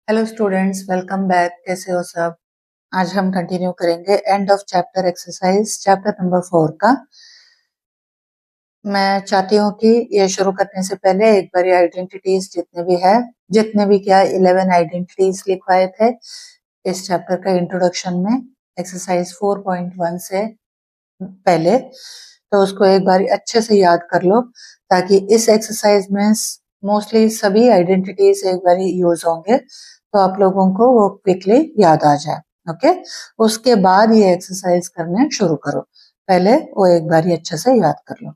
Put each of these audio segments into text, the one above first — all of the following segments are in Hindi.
Hello students, welcome back. कैसे हो सब? आज हम कंटिन्यू करेंगे end of chapter exercise chapter number 4 का। मैं चाहती हूँ कि ये शुरू करने से पहले एक बार आइडेंटिटीज जितने भी क्या 11 आइडेंटिटीज लिखवाए थे इस चैप्टर का इंट्रोडक्शन में एक्सरसाइज 4.1 से पहले, तो उसको एक बार अच्छे से याद कर लो ताकि इस एक्सरसाइज में मोस्टली सभी आइडेंटिटीज एक बार यूज होंगे तो आप लोगों को वो क्विकली याद आ जाए। ओके, उसके बाद ये एक्सरसाइज करने शुरू करो, पहले वो एक बार अच्छे से याद कर लो।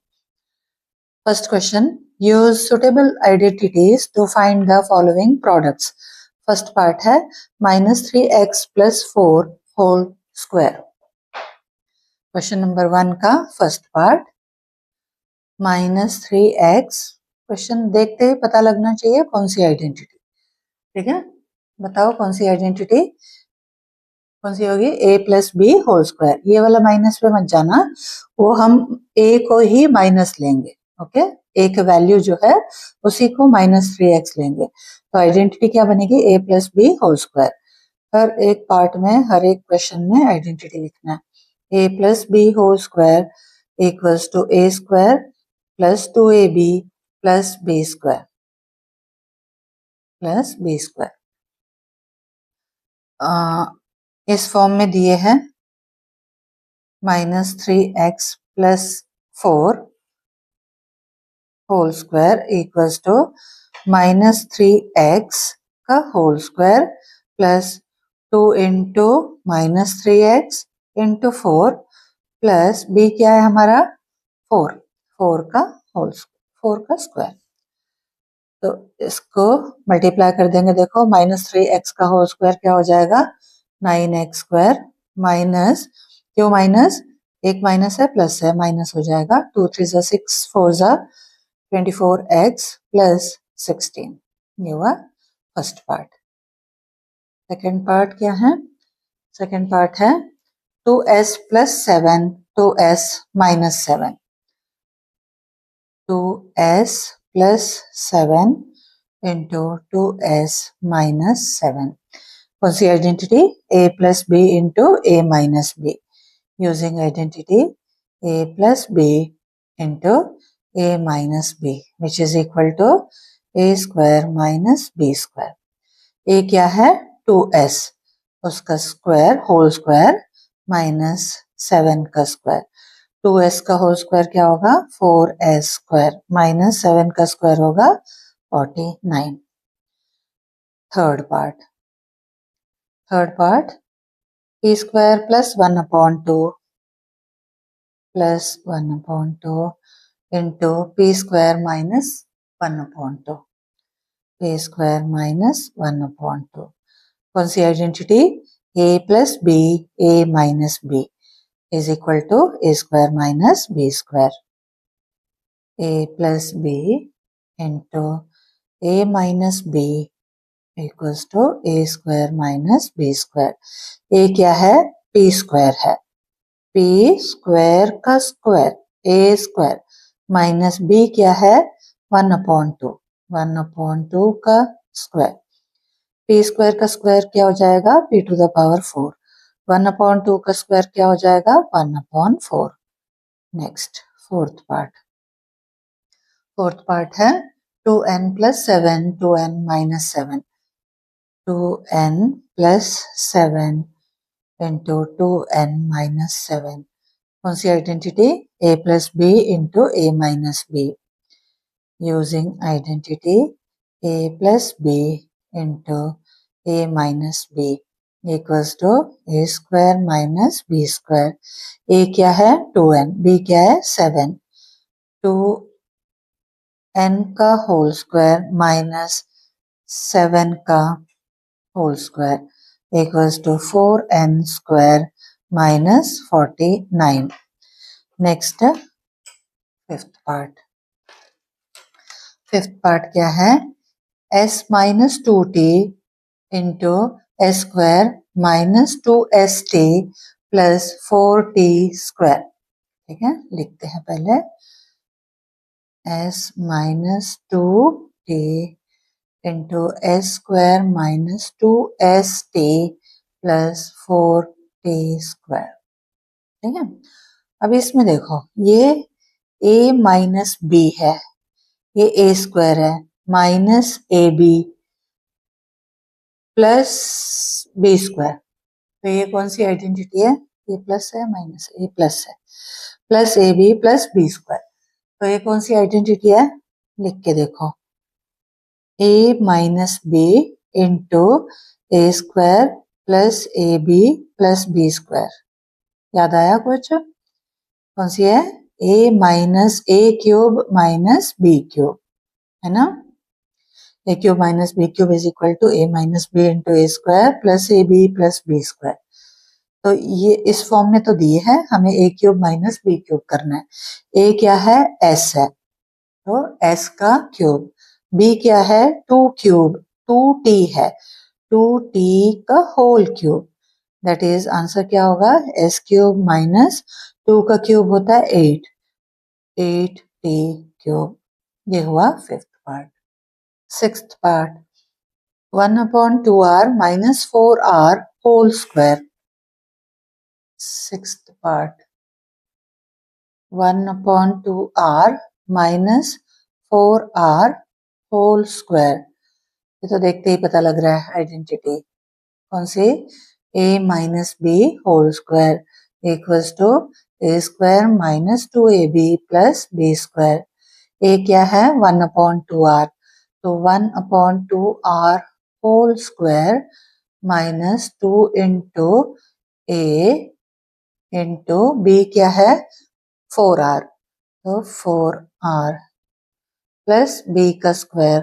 First question, use suitable identities to find the following products. First part है -3x+4 whole square. Question number 1 का फर्स्ट पार्ट -3x। क्वेश्चन देखते ही पता लगना चाहिए कौन सी आइडेंटिटी। ठीक है, बताओ कौन सी आइडेंटिटी कौन सी होगी? a+b whole square. ये वाला माइनस पे मत जाना, वो हम a को ही माइनस लेंगे। ओके, a का वैल्यू जो है उसी को -3x लेंगे, तो आइडेंटिटी क्या बनेगी? a+b whole square. हर एक पार्ट में, हर एक क्वेश्चन में आइडेंटिटी लिखना है। a+b whole square equals to a square plus 2ab plus b square plus b square. इस फॉर्म में दिए हैं -3x+4 whole square equals to -3x का whole square plus 2 into -3x into 4 plus b क्या है हमारा? 4 का होल 4 का स्क्वायर। तो इसको मल्टीप्लाई कर देंगे। देखो -3x का होल स्क्वायर क्या हो जाएगा? 9x स्क्वायर माइनस, क्यों माइनस? एक माइनस है प्लस है, माइनस हो जाएगा। 2 3 सा 6 4 सा 24x प्लस 16। ये हुआ फर्स्ट पार्ट। सेकेंड पार्ट क्या है? सेकेंड पार्ट है 2s plus 7 2s minus 7। 2s plus 7 into 2s minus 7। कौन सी identity? a+b into a minus b। Using identity a+b into a minus b which is equal to a square minus b square. a क्या है? 2s, उसका स्क्वायर होल स्क्वायर माइनस 7 का स्क्वायर। 2s का होल स्क्वायर क्या होगा? 4s स्क्वायर माइनस 7 का स्क्वायर होगा 49। Third part p square plus 1/2 plus 1/2 into p square minus 1/2। p square minus 1/2। कौन सी identity? a+b a minus b is equal to a square minus b square। a plus b into a minus b equals to a square minus b square। a क्या है? p स्क्वायर है। p स्क्वायर का square a square minus b क्या है? 1/2 1/2 का स्क्वायर। p स्क्वायर का स्क्वायर क्या हो जाएगा? p to the power 4। 1/2 का स्क्वायर क्या हो जाएगा? 1/4। नेक्स्ट फोर्थ पार्ट है 2n plus 7 2n minus 7। 2n plus 7 into 2n minus 7। कौन सी identity? a plus b into a minus b। Using identity a plus b into a minus b equals to a square minus b square. a क्या है? 2n, b क्या है? 7। 2n का होल स्क्वायर माइनस 7 का whole square equals to 4n square minus 49। Next fifth part क्या है? s minus 2t into s square minus 2st plus 4t square. ठीक है, लिखते हैं पहले s minus 2t into S square minus 2st plus 4t square. ठीक है, अब इसमें देखो ये a माइनस बी है, ये a स्क्वायर है minus A B plus B square. तो ये कौन सी आइडेंटिटी है, ये प्लस है माइनस ए प्लस है, plus A B plus B square. तो ये कौन सी आइडेंटिटी है, लिख के देखो, a minus B into A square plus A B plus B square. याद आया कुछ, कौन सी है, a minus A cube minus B cube, है ना। A cube minus B cube is equal to A minus B into A square plus A B plus B square. तो ये इस फॉर्म में तो दिए है, हमें A cube minus B cube करना है। ए क्या है, एस है, तो एस का क्यूब, बी क्या है, 2 क्यूब, 2t है, 2t का whole cube, that is answer क्या होगा, एस क्यूब माइनस 2 का क्यूब होता है 8, 8t क्यूब। ये हुआ fifth part. Sixth part, 1/2r minus 4r whole square. Sixth part, 1/2r minus 4r whole square. ये तो देखते ही पता लग रहा है आइडेंटिटी, कौन सी, a minus B whole square equals to A square minus 2ab plus B square. a क्या है, 1/2r, तो 1/2r whole square minus 2 into A into B क्या है, 4r, तो 4r प्लस बी का स्क्वायर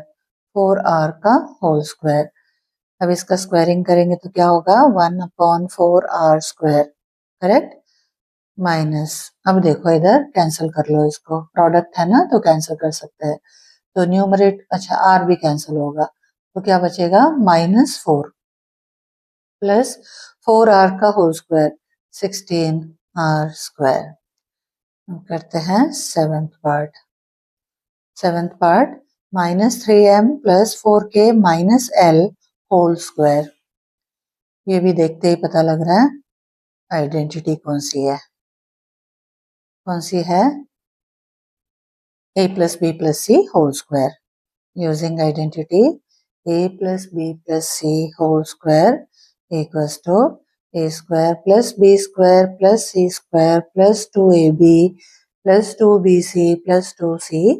4r का होल स्क्वायर। अब इसका स्क्वायरिंग करेंगे तो क्या होगा, 1/4r स्क्वायर, करेक्ट, माइनस, अब देखो इधर कैंसिल कर लो इसको, प्रोडक्ट है ना तो कैंसिल कर सकते हैं, तो न्यूमरेट, अच्छा आर भी कैंसिल होगा, तो क्या बचेगा, -4 प्लस 4r का होल स्क्वायर 16r स्क्वायर। करते हैं seventh part. Seventh part, -3m plus 4k minus l whole square. ये भी देखते ही पता लग रहा है आइडेंटिटी कौन सी है, कौन सी है, a plus B plus C whole square. Using identity a plus B plus C whole square equals to a square plus B square plus C square plus 2ab plus 2bc plus 2ca।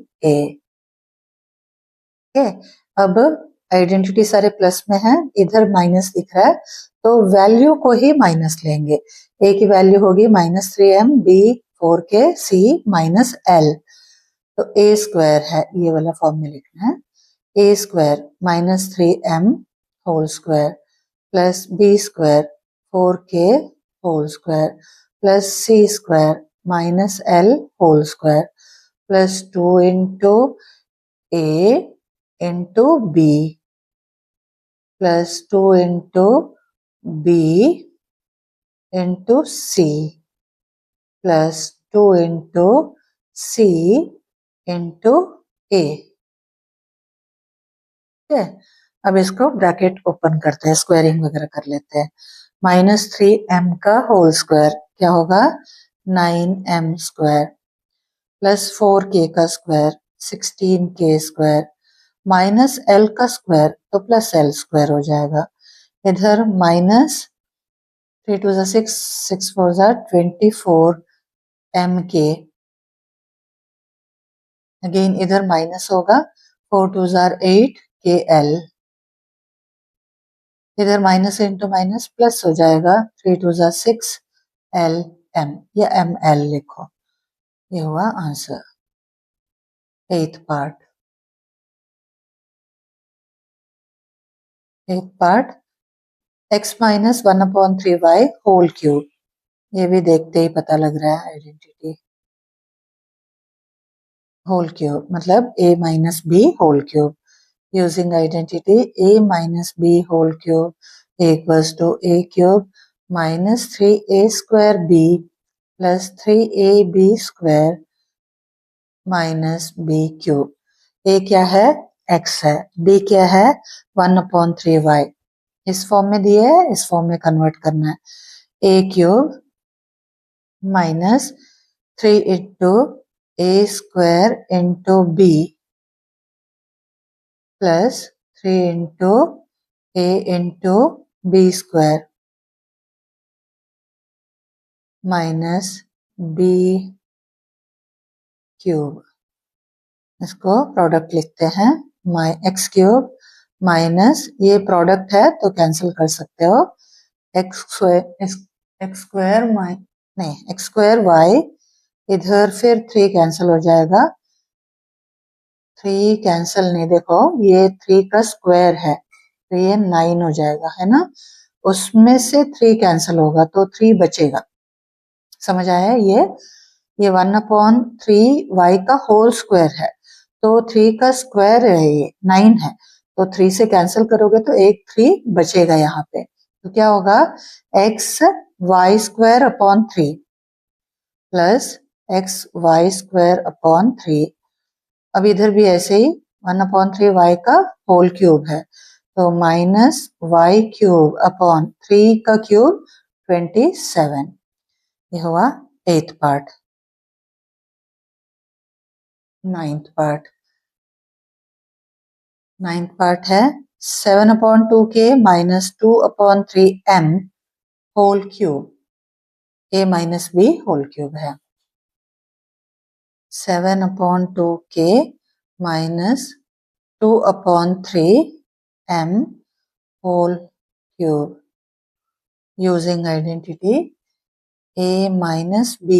ठीक है, अब आइडेंटिटी सारे प्लस में है, इधर माइनस दिख रहा है, तो वैल्यू को ही माइनस लेंगे। a की वैल्यू होगी -3m, b 4k, c -l, तो a स्क्वायर है, ये वाला फॉर्म में लिखना है, a square -3m whole square plus b square 4k whole square plus c square -l whole square plus 2 into a into b plus 2 into b into c plus 2 into c into a। ठीक है, अब इसको ब्रैकेट ओपन करते हैं, स्क्वायरिंग वगैरह कर लेते हैं। -3m का होल स्क्वायर क्या होगा, 9m स्क्वायर प्लस 4k का square 16k square minus l का स्क्वायर तो प्लस l स्क्वायर हो जाएगा। इधर -3 2 6, 6 4 24 mk, अगेन इधर माइनस होगा, 4 2 8 kl, इधर माइनस इंटू माइनस प्लस हो जाएगा, 3 2 6 lm या ml लिखो। ये हुआ answer, eighth part. Eighth part, x minus 1/3y whole cube, ये भी देखते ही पता लग रहा है आइडेंटिटी, होल क्यूब मतलब a minus B whole cube. Using identity a minus B whole cube equals to a cube minus 3a square b plus 3ab square minus b cube. a क्या है, x है, b क्या है 1/3y, इस फॉर्म में दिए है, इस फॉर्म में कन्वर्ट करना है। a cube minus 3 into a square into b plus 3 into a into b square minus b cube, इसको प्रोडक्ट लिखते हैं, एक्स क्यूब माइनस, ये प्रोडक्ट है तो कैंसिल कर सकते हो, एक्स स्क्वायर नहीं एक्स स्क्वायर वाई, इधर फिर 3 कैंसिल हो जाएगा, 3 कैंसिल नहीं, देखो ये 3 का स्क्वायर है तो ये 9 हो जाएगा, है ना, उसमें से 3 कैंसिल होगा तो 3 बचेगा, समझ आया, ये 1/3 y का होल स्क्वायर है, तो 3 का स्क्वायर है, ये 9 है, तो 3 से कैंसिल करोगे तो एक 3 बचेगा यहाँ पे, तो क्या होगा X Y square upon 3 plus X Y square upon 3, अब इधर भी ऐसे ही 1/3 y का होल क्यूब है, तो माइनस वाई क्यूब अपॉन 3 का क्यूब 27, ये हुआ 8th पार्ट। 9th पार्ट है 7/2k minus 2/3m whole cube, a minus b whole cube है, 7/2k minus 2/3m whole cube using identity a minus b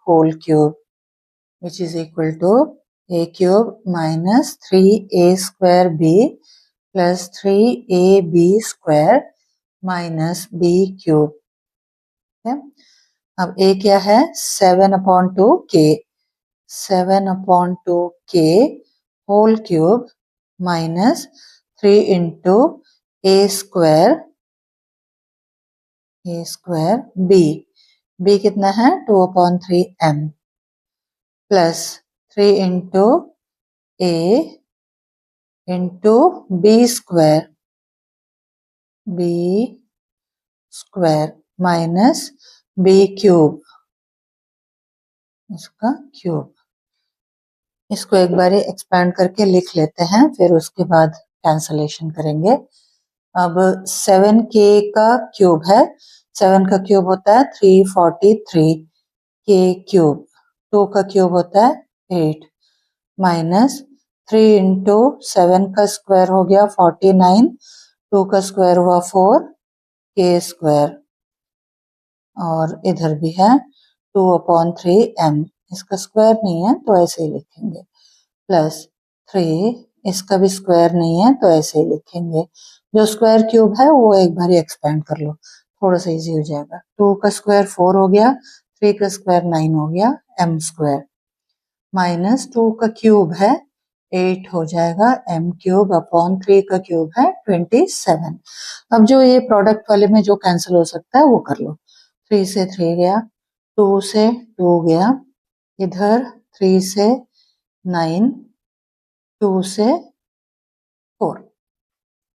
whole cube, which is equal to a cube minus 3a square b plus 3ab square minus b cube, okay? अब a क्या है 7/2k, 7/2k whole cube minus 3 into a square b कितना है 2/3m plus 3 into a into b square minus b cube, इसका क्यूब, इसको एक बार एक्सपैंड करके लिख लेते हैं, फिर उसके बाद कैंसलेशन करेंगे। अब 7k का क्यूब है, 7 का क्यूब होता है 343 k क्यूब, 2 का क्यूब होता है 8 माइनस 3 इंटू 7 का स्क्वायर हो गया 49, 2 का स्क्वायर हुआ 4 k स्क्वायर, और इधर भी है 2/3m, इसका स्क्वायर नहीं है तो ऐसे ही लिखेंगे, प्लस 3, इसका भी स्क्वायर नहीं है तो ऐसे ही लिखेंगे, जो स्क्वायर क्यूब है वो एक बार एक्सपेंड कर लो, थोड़ा सा इजी हो जाएगा, 2 का स्क्वायर 4 हो गया, 3 का स्क्वायर 9 हो गया, m स्क्वायर माइनस 2 का क्यूब है 8 हो जाएगा, m क्यूब अपॉन 3 का क्यूब है 27। अब जो ये प्रोडक्ट वाले में जो कैंसिल हो सकता है वो कर लो, 3 से 3 गया, 2 से 2 गया, इधर 3 से 9, 2 से 4,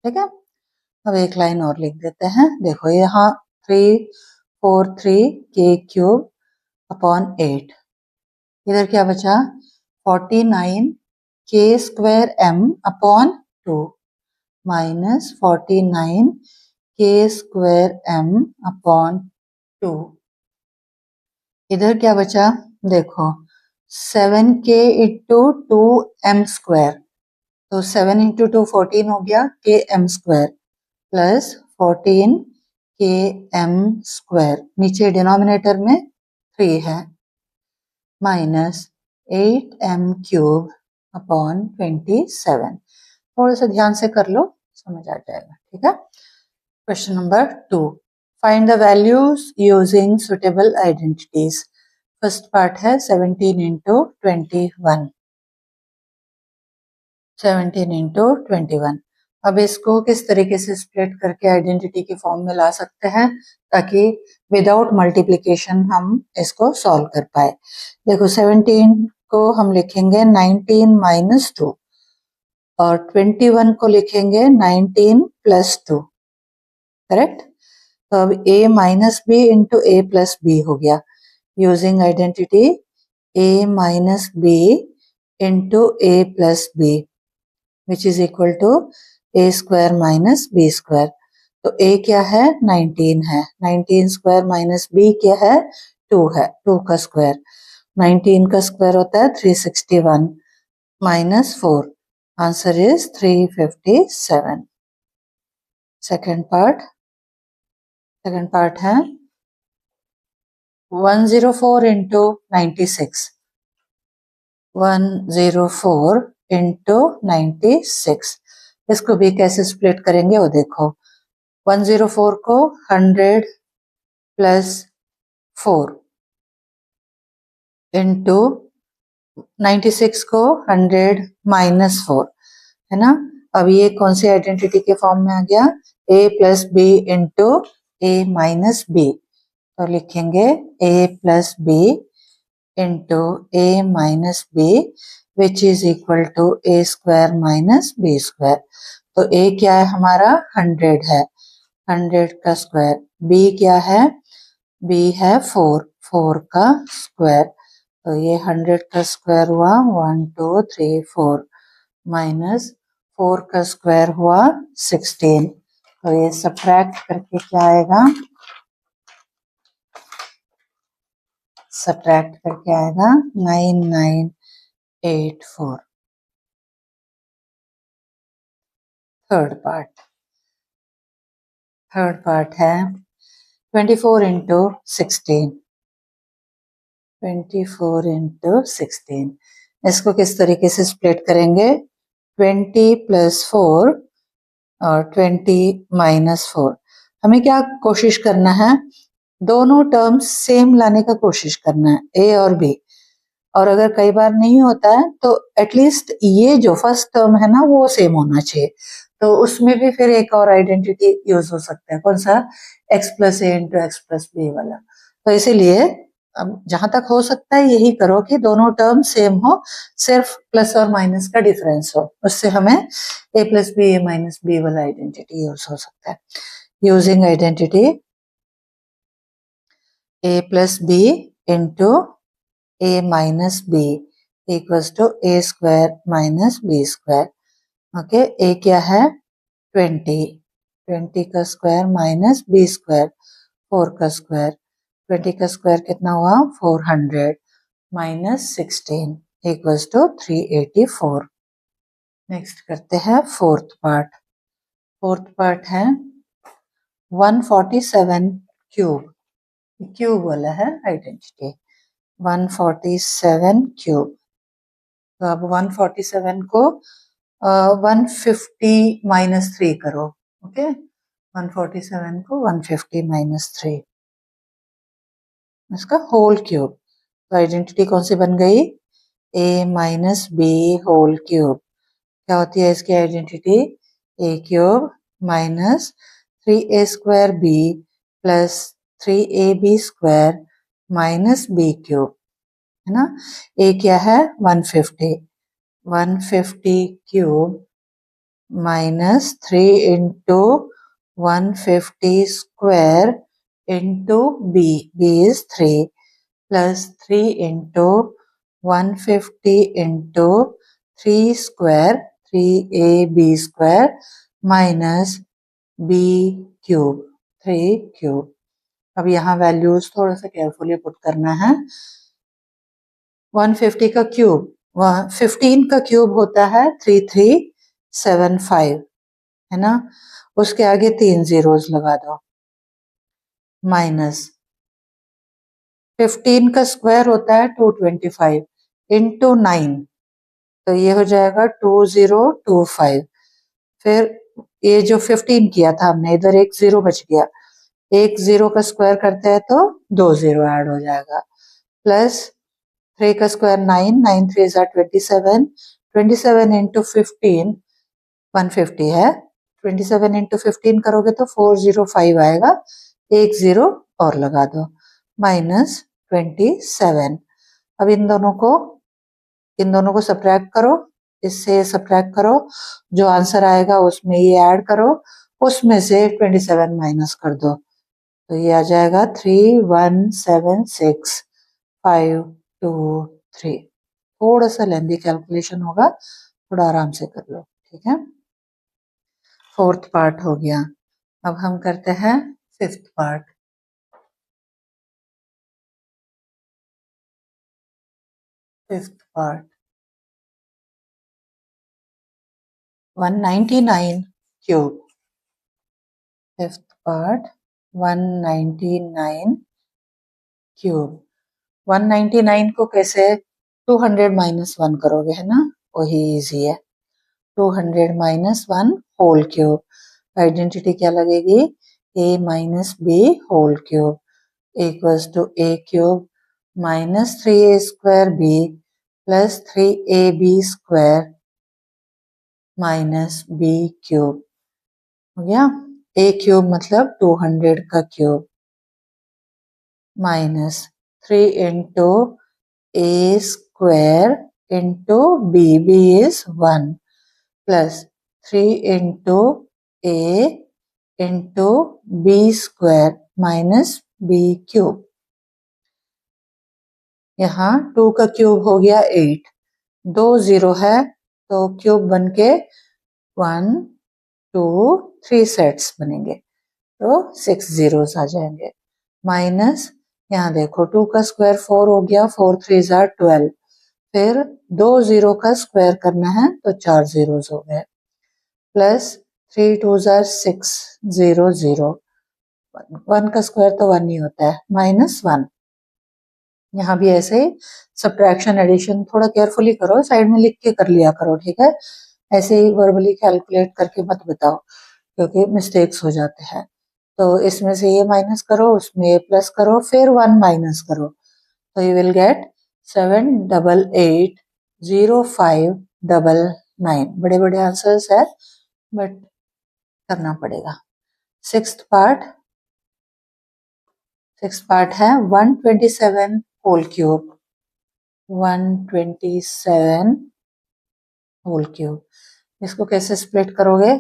ठीक है। अब एक लाइन और लिख देते हैं, देखो यहाँ 343 k क्यूब अपॉन 8, इधर क्या बचा 49 k square m upon 2 minus 49 k square m upon 2, इधर क्या बचा देखो 7k इंटू 2m स्क्वायर, तो 7 इंटू 2 14 हो गया k m square plus 14 k m square, नीचे डिनोमिनेटर में 3 है, माइनस 8m क्यूब अपॉन 27, थोड़ा सा ध्यान से कर लो समझ आ जाएगा, ठीक है। Question number 2, find the values using suitable identities. First part है 17 इंटू 21, 17 इंटू 21, अब इसको किस तरीके से स्प्लिट करके आइडेंटिटी के फॉर्म में ला सकते हैं ताकि विदाउट मल्टीप्लिकेशन हम इसको सॉल्व कर पाए। देखो 17 को हम लिखेंगे 19 माइनस 2, और 21 को लिखेंगे 19 प्लस 2, करेक्ट। तो अब a minus B into A plus B हो गया, using identity a minus B into A plus B which is equal to a square minus B square. तो a क्या है 19 है, 19 स्क्वायर माइनस b क्या है 2 है, 2 का स्क्वायर, 19 का स्क्वायर होता है 361 minus 4, answer is 357। Second part है 104 इंटू 96, 104 इंटू 96, इसको भी कैसे स्प्लिट करेंगे वो देखो। 104 को 100 प्लस 4 इंटू 96 को 100 माइनस 4, है ना। अब ये कौन सी आइडेंटिटी के फॉर्म में आ गया, a plus B into A minus B. तो लिखेंगे a plus B into A minus B which is equal to A square minus B square. तो a क्या है हमारा 100 है, 100 का स्क्वायर, b क्या है, b है 4, 4 का स्क्वायर। तो ये 100 का स्क्वायर हुआ 1 2 3 4 माइनस 4 का स्क्वायर हुआ 16। तो ये सब्ट्रैक्ट करके क्या आएगा, सब्ट्रैक्ट करके आएगा 9984। थर्ड पार्ट है 24 इंटू 16, 24 इंटू 16, इसको किस तरीके से स्प्लिट करेंगे, 20 प्लस 4 और 20 माइनस 4। हमें क्या कोशिश करना है, दोनों टर्म्स सेम लाने का कोशिश करना है, ए और बी। और अगर कई बार नहीं होता है तो एटलीस्ट ये जो फर्स्ट टर्म है ना वो सेम होना चाहिए। तो उसमें भी फिर एक और आइडेंटिटी यूज हो सकता है, कौन सा, x प्लस ए इंटू एक्स प्लस बी वाला। तो इसीलिए अब जहां तक हो सकता है यही करो कि दोनों टर्म सेम हो, सिर्फ प्लस और माइनस का डिफरेंस हो, उससे हमें a plus B A minus B वाला आइडेंटिटी यूज हो सकता है। Using identity a plus B into a minus B equals to a square minus B square. Okay, a क्या है 20, 20 का स्क्वायर माइनस बी स्क्वायर 4 का स्क्वायर, 20 का स्क्वायर कितना हुआ 400 माइनस 16 इक्वल्स टू 384। नेक्स्ट करते हैं फोर्थ पार्ट है 147 क्यूब, क्यूब वाला है आइडेंटिटी 147 क्यूब। तो अब 147 को 150 माइनस 3 करो, ओके, 147 को 150 माइनस 3, इसका होल क्यूब। तो आइडेंटिटी कौन सी बन गई, a minus B whole cube. क्या होती है इसकी identity, a cube minus 3a square b plus 3ab square minus b cube, है ना। a क्या है 150, 150 cube minus 3 into 150 square into b, b is 3 plus 3 into 150 into 3 square 3ab square minus b cube 3 cube. अब यहाँ वैल्यूज थोड़ा सा केयरफुली पुट करना है। 150 का क्यूब, 15 का क्यूब होता है 3375, है ना, उसके आगे 3 जीरोस लगा दो, माइनस 15 का स्क्वायर होता है 225 इंटू 9, तो ये हो जाएगा 2025। फिर ये जो 15 किया था हमने, इधर एक जीरो बच गया, एक जीरो का स्क्वायर करते हैं तो 2 जीरो ऐड हो जाएगा, प्लस 3 का स्क्वायर 9, 9 3 ज़ा 27, 27 इंटू 15 150 है, 27 इंटू 15 करोगे तो 405 आएगा, एक जीरो और लगा दो, माइनस 27। अब इन दोनों को सब्ट्रैक्ट करो, इससे सब्ट्रैक्ट करो, जो आंसर आएगा उसमें ये ऐड करो, उसमें से 27 माइनस कर दो, तो ये आ जाएगा 3176523। थोड़ा सा लेंदी कैलकुलेशन होगा, थोड़ा आराम से कर लो, ठीक है। फोर्थ पार्ट हो गया। अब हम करते हैं fifth part. Fifth part 199 cube. Fifth part 199 cube. 199 को कैसे 200 माइनस 1 करोगे, है ना, वही इजी है। 200 माइनस 1 होल क्यूब, आइडेंटिटी क्या लगेगी, a minus B whole cube equals to a cube minus 3a square b plus 3ab square minus b cube. हो गया। a क्यूब मतलब 200 का cube minus 3 into a square into b, b is 1 plus 3 into a into b square minus b cube. यहाँ 2 का क्यूब हो गया 8, 2 0 है तो क्यूब बन के 1 2 3 सेट्स बनेंगे, तो 6 zeros आ जाएंगे। माइनस यहाँ देखो 2 का स्क्वायर 4 हो गया, 4 3 जार 12, फिर 2 0 का स्क्वायर करना है तो 4 zeros हो गए, प्लस 3 2 जार 6 0 0, 1 का स्क्वायर तो 1 ही होता है, माइनस 1। यहाँ भी ऐसे ही सब्ट्रैक्शन एडिशन थोड़ा केयरफुली करो, साइड में लिख के कर लिया करो, ठीक है। ऐसे ही वर्बली कैलकुलेट करके मत बताओ, क्योंकि मिस्टेक्स हो जाते हैं। तो इसमें से ये माइनस करो, उसमें ये प्लस करो, फिर 1 माइनस करो, तो यू विल गेट 7880599। बड़े बड़े आंसर्स है बट करना पड़ेगा। सिक्स्थ पार्ट है 127 होल क्यूब। 127 होल क्यूब, इसको कैसे स्प्लिट करोगे,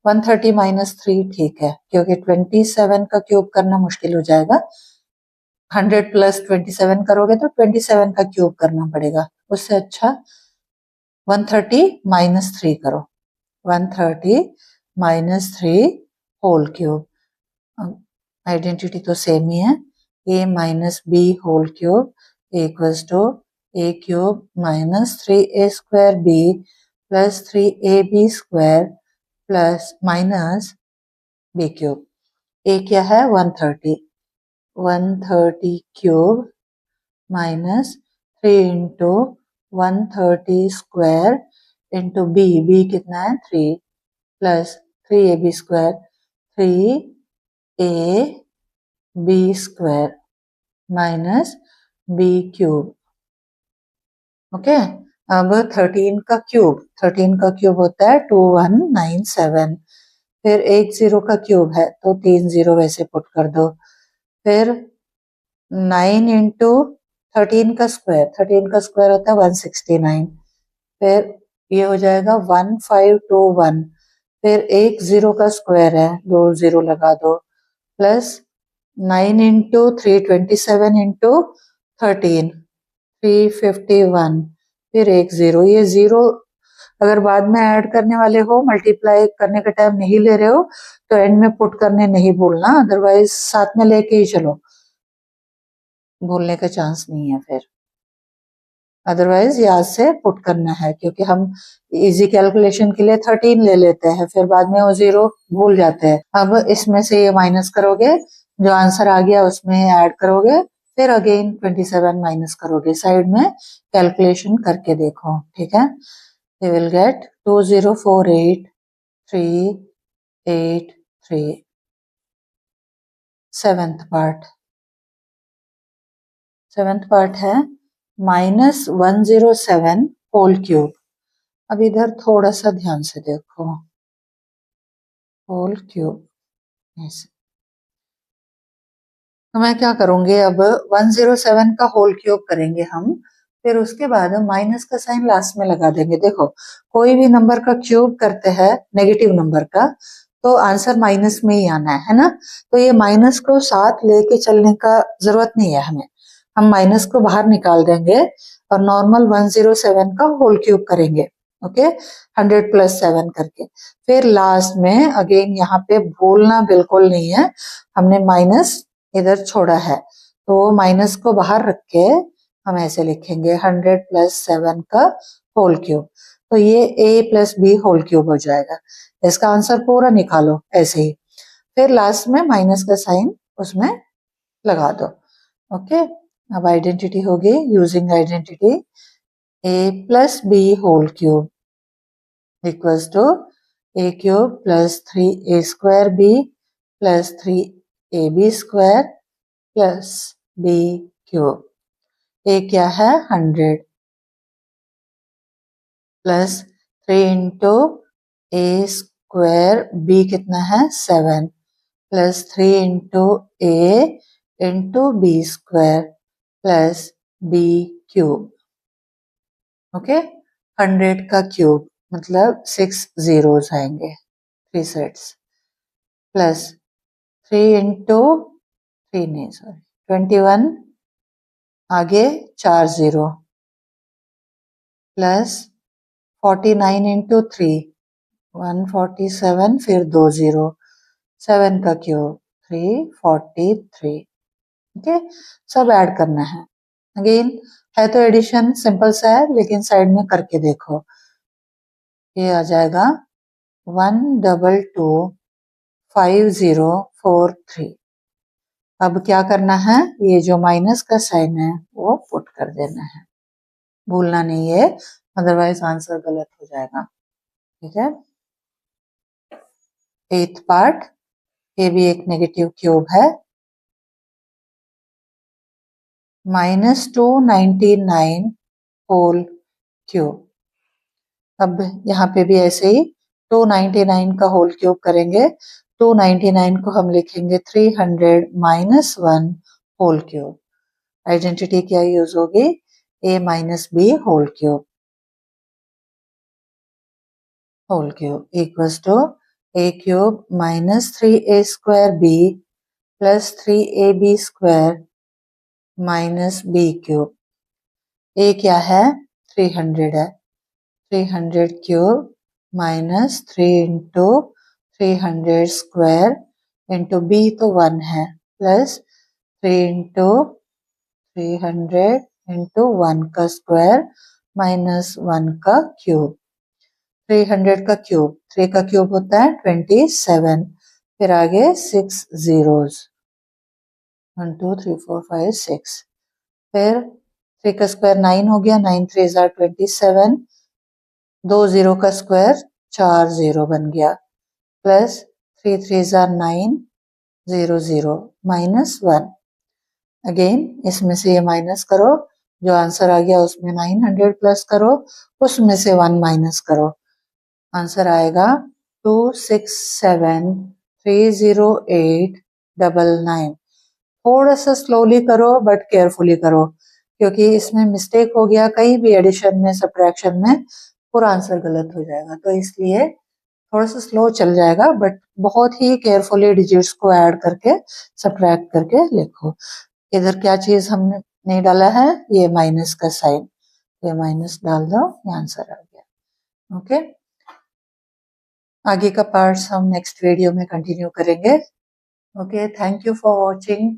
130 माइनस 3 ठीक है, क्योंकि 27 का क्यूब करना मुश्किल हो जाएगा। 100 प्लस 27 करोगे तो 27 का क्यूब करना पड़ेगा, उससे अच्छा 130 माइनस 3 करो। 130 माइनस 3 होल क्यूब, आइडेंटिटी तो सेम ही है, a minus B whole cube equals to a cube minus 3a square b plus 3ab square plus minus b cube. a क्या है 130, 130 cube minus 3 into 130 square into b, b कितना है 3 plus 3ab square 3ab square minus b cube. Okay, अब 13 का क्यूब होता है 2197, फिर एक 0 का क्यूब है तो 3 0 वैसे पुट कर दो, फिर 9 इंटू 13 का स्क्वायर होता है 169, फिर ये हो जाएगा 1521, फिर एक 0 का स्क्वायर है 2 0 लगा दो, प्लस 9 इंटू 327 इंटू 13 351, फिर एक 0, ये 0 अगर बाद में ऐड करने वाले हो, मल्टीप्लाई करने का टाइम नहीं ले रहे हो तो एंड में पुट करने नहीं भूलना, अदरवाइज साथ में लेके ही चलो, भूलने का चांस नहीं है फिर, अदरवाइज याद से पुट करना है, क्योंकि हम इजी कैलकुलेशन के लिए 13 ले लेते हैं, फिर बाद में वो 0 भूल जाते हैं। अब इसमें से ये माइनस करोगे, जो आंसर आ गया उसमें ऐड करोगे, फिर अगेन 27 माइनस करोगे, साइड में कैलकुलेशन करके देखो, ठीक है। You will get 2048383। Seventh part है -107 होल क्यूब। अब इधर थोड़ा सा ध्यान से देखो, होल क्यूब ऐसे, तो मैं क्या करूंगी, अब 107 का होल क्यूब करेंगे हम, फिर उसके बाद हम माइनस का साइन लास्ट में लगा देंगे। देखो कोई भी नंबर का क्यूब करते हैं नेगेटिव नंबर का तो आंसर माइनस में ही आना है ना। तो ये माइनस को साथ लेके चलने का जरूरत नहीं है हमें, हम माइनस को बाहर निकाल देंगे और नॉर्मल 107 का होल क्यूब करेंगे। ओके 100 प्लस 7 करके फिर लास्ट में अगेन यहाँ पे भूलना बिल्कुल नहीं है, हमने माइनस इधर छोड़ा है तो माइनस को बाहर रख के हम ऐसे लिखेंगे 100 प्लस 7 का होल क्यूब। तो ये a plus B whole cube हो जाएगा। इसका आंसर पूरा निकालो ऐसे ही, फिर लास्ट में माइनस का साइन उसमें लगा दो। ओके अब आइडेंटिटी होगी using identity a plus B whole cube equals to a cube plus 3a square b plus 3ab square plus b cube. a क्या है 100 plus 3 into a square b कितना है 7 plus 3 into a into b square plus b cube. Okay 100 का क्यूब मतलब 6 zeros आएंगे 3 सेट्स प्लस 3 इंटू 3 नहीं सॉरी 21 आगे 4 0 प्लस 49 इंटू 3 147 फिर 2 0 7 का क्यूब 343। ओके सब ऐड करना है। अगेन है तो एडिशन सिंपल सा है लेकिन साइड में करके देखो, ये आ जाएगा 1225043। अब क्या करना है, ये जो माइनस का साइन है वो पुट कर देना है, भूलना नहीं है अदरवाइज आंसर गलत हो जाएगा। ठीक है 8th पार्ट, ये भी एक नेगेटिव क्यूब है -299 होल क्यूब। अब यहाँ पे भी ऐसे ही 299 का होल क्यूब करेंगे, 299 को हम लिखेंगे 300 माइनस 1 होल क्यूब। आइडेंटिटी क्या यूज होगी a minus B whole cube equals to a cube minus 3a square b plus 3ab square minus b cube. a क्या है 300 है, 300 cube minus 3 into 300 square into b तो 1 है प्लस 3 इंटू 300 इंटू 1 का स्क्वायर माइनस 1 का क्यूब। 300 का क्यूब 3 का क्यूब होता है 27 फिर आगे 6 zeros 1 2 3 4 5 6 फिर 3 का स्क्वायर 9 हो गया 9 3 जार 27 2 0 का स्क्वायर 4 0 बन गया प्लस 3 3 जार 9 0 0 माइनस 1। अगेन इसमें से ये माइनस करो, जो आंसर आ गया उसमें 900 प्लस करो, उसमें से 1 माइनस करो, आंसर आएगा 267308999। थोड़ा सा स्लोली करो बट केयरफुली करो क्योंकि इसमें मिस्टेक हो गया कहीं भी एडिशन में सब्ट्रैक्शन में पूरा आंसर गलत हो जाएगा, तो इसलिए थोड़ा सा स्लो चल जाएगा बट बहुत ही केयरफुली डिजिट्स को ऐड करके सब्ट्रैक्ट करके लिखो। इधर क्या चीज हमने नहीं डाला है, ये माइनस का साइन, ये माइनस डाल दो, ये आंसर आ गया। ओके आगे का पार्ट्स हम नेक्स्ट वीडियो में कंटिन्यू करेंगे। Okay thank you for watching.